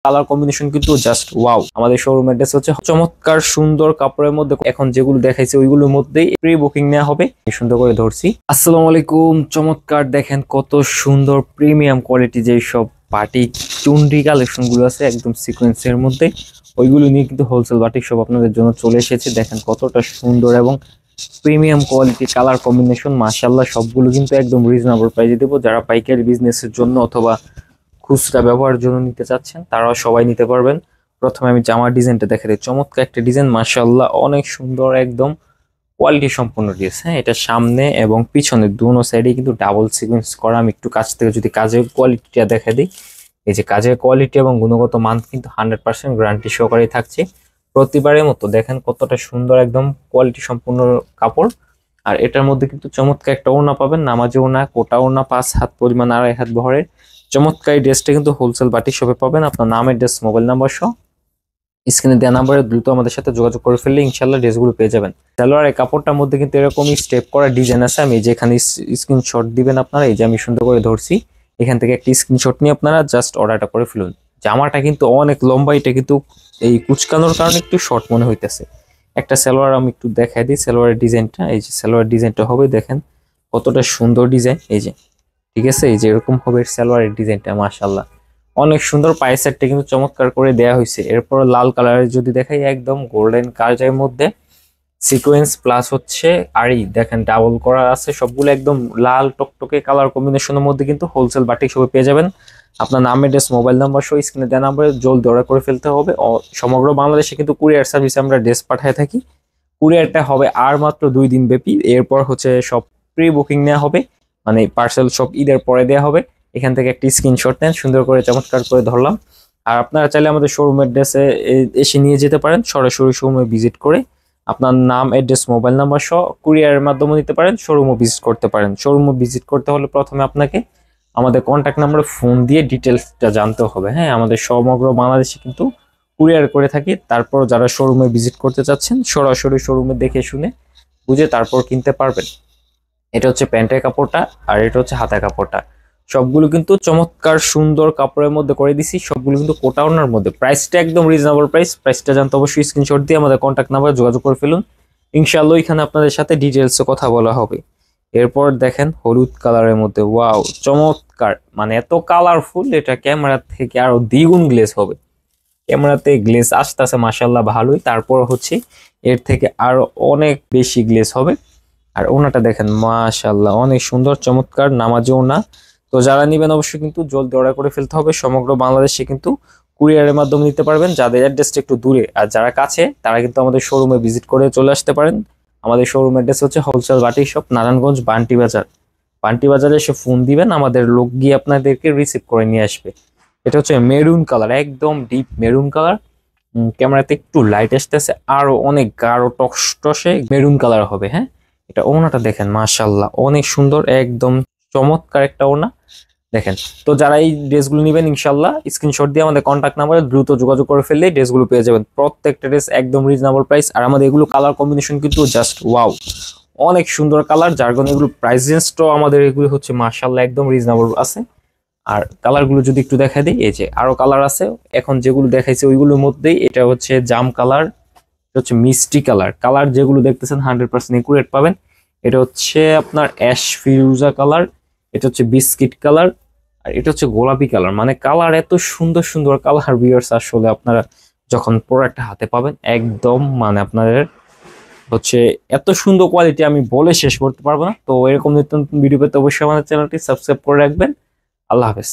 Colour combination কিন্তু just wow. আমাদের showroom address হচ্ছে চমৎকার সুন্দর কাপড়ের মধ্যে এখন যেগুলো দেখাইছে ওইগুলোর মধ্যেই প্রি বুকিং নেওয়া হবে। সুন্দর করে ধরছি। আসসালামু আলাইকুম। চমৎকার দেখেন কত সুন্দর প্রিমিয়াম কোয়ালিটি যে সব বাটিক চুনরি কালেকশন গুলো আছে একদম সিকোয়েন্সের মধ্যে, ওইগুলো নিয়ে কিন্তু হোলসেল বাটিক সব আপনাদের জন্য চলে এসেছে। দেখেন কতটা সুন্দর এবং প্রিমিয়াম কোয়ালিটি কালার কম্বিনেশন, মাশাআল্লাহ সবগুলো কিন্তু একদম রিজনেবল প্রাইসে দেবো। যারা পাইকারি বিজনেসের জন্য অথবা খুচরা ব্যবহারের জন্য নিতে চাচ্ছেন তারাও সবাই নিতে পারবেন। প্রথমে আমি জামার ডিজাইনটা দেখে দিই। চমৎকার একটা ডিজাইন, মাশাআল্লাহ অনেক সুন্দর, একদম কোয়ালিটি সম্পূর্ণ ড্রেস। হ্যাঁ, এটা সামনে এবং পিছনে দুনো সাইডে কিন্তু ডাবল সিকোয়েন্স করা। আমি একটু কাছ থেকে যদি কাজের কোয়ালিটিটা দেখে দিই, এই যে কাজের কোয়ালিটি এবং গুণগত মান কিন্তু 100% গ্যারান্টি সহকারে থাকছে। প্রতিবারের মতো দেখেন কতটা সুন্দর একদম কোয়ালিটি সম্পূর্ণ কাপড়। আর এটার মধ্যে কিন্তু চমৎকার একটা ওড়না পাবেন, নামাজি ওড়না, কোটা ওড়না, 5 হাত পরিমাণ, 2.5 হাত বহরের চমৎকার এই ড্রেসটা কিন্তু হোলসেল বাটিক শপে পাবেন। আপনার নাম, অ্যাড্রেস, মোবাইল নাম্বার সহ স্ক্রিনে দেওয়া নাম্বারে দ্রুত আমাদের সাথে যোগাযোগ করে ফেললে ইনশাল্লাহ ড্রেসগুলো পেয়ে যাবেন। সালোয়ারের কাপড়টার মধ্যে কিন্তু এরকমই স্টেপ করা ডিজাইন আছে। আমি যেখানে স্ক্রিনশট দিবেন আপনারা, এই যে আমি সুন্দর করে ধরছি, এখান থেকে একটি স্ক্রিনশট নিয়ে আপনারা জাস্ট অর্ডারটা করে ফেলুন। জামাটা কিন্তু অনেক লম্বা, এটা কিন্তু এই কুচকানোর কারণে একটু শর্ট মনে হইতেছে। একটা সালোয়ার আমি একটু দেখাই দিই, সালোয়ারের ডিজাইনটা, এই যে সালোয়ার ডিজাইনটা হবে, দেখেন কতটা সুন্দর ডিজাইন। এই যে ঠিক আছে, এই যে এরকম হবে সালোয়ারের ডিজাইনটা, মাশাআল্লাহ অনেক সুন্দর। পায়ের সাইডটা কিন্তু চমৎকার করে দেয়া হয়েছে। এরপর লাল কালারের যদি দেখাই, একদম গোল্ডেন কালারের মধ্যে সিকোয়েন্স প্লাস হচ্ছে আড়ি দেখেন ডাবল করা আছে, সবগুলো একদম লাল টকটকে কালার কম্বিনেশনের মধ্যে কিন্তু হোলসেল বাটিক শপে পেয়ে যাবেন। আপনার নাম, অ্যাড্রেস, মোবাইল নাম্বার সহ স্ক্রিনে দেওয়া নাম্বারে জলদি অর্ডার করে ফেলতে হবে। সমগ্র বাংলাদেশে কিন্তু কুরিয়ার সার্ভিসে আমরা ড্রেস পাঠিয়ে থাকি। কুরিয়ারটা হবে আর মাত্র 2 দিন ব্যাপী। এরপর হচ্ছে সব প্রি বুকিং নেওয়া হবে, মানে পার্সেল সব ঈদের পরে দেওয়া হবে। এখান থেকে একটি স্ক্রিনশট নেন, সুন্দর করে চমৎকার করে ধরলাম। আর আপনারা চাইলে আমাদের শোরুম অ্যাড্রেসে এসে নিয়ে যেতে পারেন, সরাসরি শোরুমে ভিজিট করে আপনার নাম, অ্যাড্রেস, মোবাইল নাম্বার সহ কুরিয়ারের মাধ্যমে নিতে পারেন। শোরুমও ভিজিট করতে পারেন। শোরুমও ভিজিট করতে হলে প্রথমে আপনাকে আমাদের কন্ট্যাক্ট নাম্বারে ফোন দিয়ে ডিটেলসটা জানতে হবে। হ্যাঁ, আমাদের সমগ্র বাংলাদেশে কিন্তু কুরিয়ার করে থাকি। তারপর যারা শোরুমে ভিজিট করতে চাচ্ছেন সরাসরি শোরুমে দেখে শুনে বুঝে তারপর কিনতে পারবেন। এটা হচ্ছে প্যান্টের কাপড়টা, আর এটা হচ্ছে হাতের কাপড়টা। সবগুলো কিন্তু চমৎকার সুন্দর কাপড়ের মধ্যে করে দিছি। সবগুলো কিন্তু কোটা ওড়নার মধ্যে। প্রাইসটা একদম রিজনেবল প্রাইস। প্রাইসটা জানতে অবশ্যই স্ক্রিনশট দিয়ে আমাদের কন্ট্যাক্ট নাম্বারে যোগাযোগ করে ফেলুন। ইনশাআল্লাহ এখানে আপনাদের সাথে ডিটেলসে কথা বলা হবে। এরপর দেখেন হলুদ কালারের মধ্যে, ওয়াও চমৎকার, মানে এত কালারফুল, এটা ক্যামেরা থেকে আরো দ্বিগুণ গ্লেজ হবে। ক্যামেরাতে গ্লেজ আসতেছে মাশাআল্লাহ ভালোই, তারপর হচ্ছে এর থেকে আরো অনেক বেশি গ্লেজ হবে। আর ওনাটা দেখেন মাশাআল্লাহ অনেক সুন্দর, চমৎকার নামাজি ওনা। তো যারা নিবেন অবশ্যই কিন্তু জলদি অর্ডার করে ফেলতে হবে। সমগ্র বাংলাদেশে কিন্তু কুরিয়ারের মাধ্যমে নিতে পারবেন, যাদের অ্যাড্রেসটা একটু দূরে। আর যারা কাছে তারা কিন্তু আমাদের শোরুমে ভিজিট করে চলে আসতে পারেন। আমাদের শোরুম অ্যাড্রেস হচ্ছে wholesale batik shop, Narayanganj Bunty বাজার। বান্টি বাজারে এসে ফোন দিবেন, আমাদের লোক গিয়ে আপনাদেরকে রিসিভ করে নিয়ে আসবে। এটা হচ্ছে মেরুন কালার, একদম ডিপ মেরুন কালার। ক্যামেরাতে একটু লাইট আসতেছে, আরো অনেক গাঢ় টকটসে মেরুন কালার হবে। হ্যাঁ, এটা ওড়নাটা দেখেন মাশাআল্লাহ অনেক সুন্দর, একদম চমৎকার একটা ওড়না দেখেন। তো যারা এই ড্রেসগুলো নেবেন ইনশাআল্লাহ স্ক্রিনশট দিয়ে আমাদের কন্ট্যাক্ট নাম্বারে দ্রুত যোগাযোগ করে ফেললে ড্রেসগুলো পেয়ে যাবেন। প্রত্যেকটা ড্রেস একদম রিজনেবল প্রাইস। আর আমাদের এগুলো কালার কম্বিনেশন কিন্তু জাস্ট ওয়াও, অনেক সুন্দর কালার, যার কারণে এগুলো প্রাইস রেঞ্জটাও আমাদের এগুলো হচ্ছে মাশাআল্লাহ একদম রিজনেবল আছে। আর কালারগুলো যদি একটু দেখা দিই, এই যে আরো কালার আছে। এখন যেগুলো দেখাইছে ওইগুলোর মধ্যেই এটা হচ্ছে জাম কালার, এটা হচ্ছে মিষ্টি কালার। কালার যেগুলো দেখতেছেন 100% একুরেট পাবেন। এটা হচ্ছে আপনার অ্যাশ ফিরোজা কালার, এটা হচ্ছে বিস্কিট কালার, আর এটা হচ্ছে গোলাপি কালার। মানে কালার এত সুন্দর সুন্দর কালার ভিউয়ার্স, আসলে আপনারা যখন প্রোডাক্টটা হাতে পাবেন একদম মানে আপনাদের হচ্ছে এত সুন্দর কোয়ালিটি আমি বলে শেষ করতে পারবো না। তো এরকম নিত্য নতুন ভিডিও পেতে অবশ্যই আমাদের চ্যানেলটি সাবস্ক্রাইব করে রাখবেন। আল্লাহ হাফেজ।